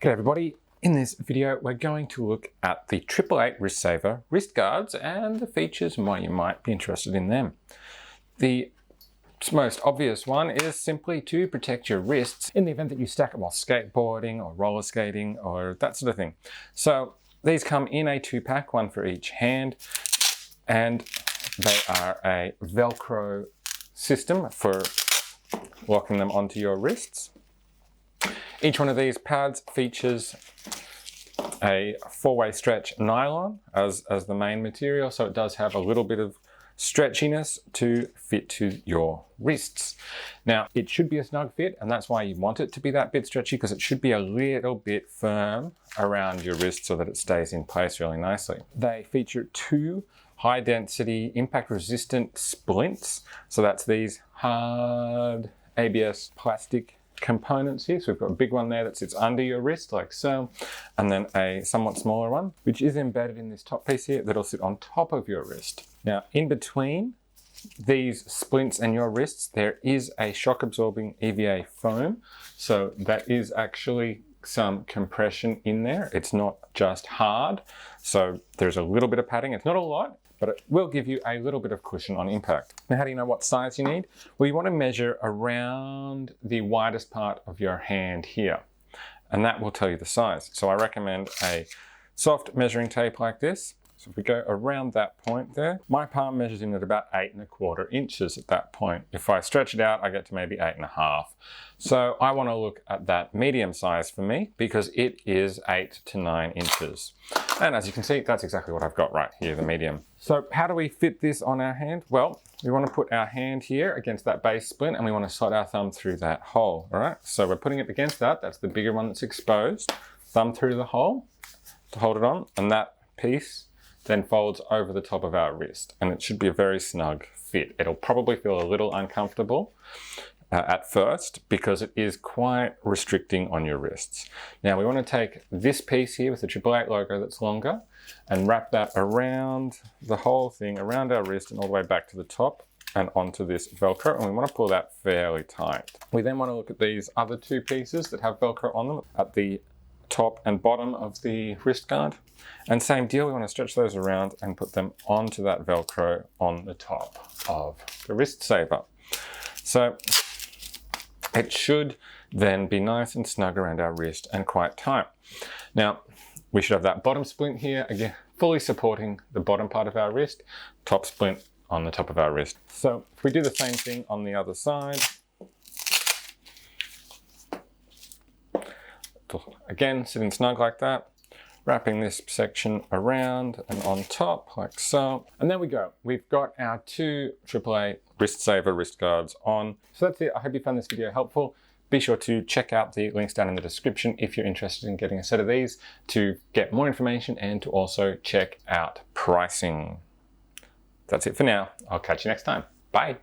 G'day everybody. In this video, we're going to look at the 888 Wristsaver Wrist Guards and the features and why you might be interested in them. The most obvious one is simply to protect your wrists in the event that you stack it while skateboarding or roller skating or that sort of thing. So these come in a 2-pack, one for each hand, and they are a Velcro system for locking them onto your wrists. Each one of these pads features a 4-way stretch nylon as the main material, so it does have a little bit of stretchiness to fit to your wrists. Now, it should be a snug fit, and that's why you want it to be that bit stretchy, because it should be a little bit firm around your wrist so that it stays in place really nicely. They feature 2 high-density, impact-resistant splints, so that's these hard ABS plastic components here. So we've got a big one there that sits under your wrist like so, and then a somewhat smaller one which is embedded in this top piece here that'll sit on top of your wrist. Now, in between these splints and your wrists, there is a shock absorbing EVA foam, so that is actually some compression in there. It's not just hard, so there's a little bit of padding. It's not a lot, but it will give you a little bit of cushion on impact. Now, how do you know what size you need? Well, you want to measure around the widest part of your hand here, and that will tell you the size. So I recommend a soft measuring tape like this. So if we go around that point there, my palm measures in at about 8¼ inches at that point. If I stretch it out, I get to maybe 8½. So I want to look at that medium size for me because it is 8 to 9 inches. And as you can see, that's exactly what I've got right here, the medium. So how do we fit this on our hand? Well, we want to put our hand here against that base splint, and we want to slide our thumb through that hole, all right? So we're putting it against that. That's the bigger one that's exposed. Thumb through the hole to hold it on, and that piece then folds over the top of our wrist, and it should be a very snug fit. It'll probably feel a little uncomfortable at first because it is quite restricting on your wrists. Now, we want to take this piece here with the 888 logo that's longer and wrap that around the whole thing, around our wrist and all the way back to the top and onto this Velcro, and we want to pull that fairly tight. We then want to look at these other 2 pieces that have Velcro on them at the top and bottom of the wrist guard. And same deal, we want to stretch those around and put them onto that Velcro on the top of the Wristsaver. So it should then be nice and snug around our wrist and quite tight. Now, we should have that bottom splint here, again, fully supporting the bottom part of our wrist, top splint on the top of our wrist. So if we do the same thing on the other side, again, sitting snug like that, wrapping this section around and on top like so. And there we go. We've got our 2 888 Wristsaver Wrist Guards on. So that's it. I hope you found this video helpful. Be sure to check out the links down in the description if you're interested in getting a set of these to get more information and to also check out pricing. That's it for now. I'll catch you next time. Bye.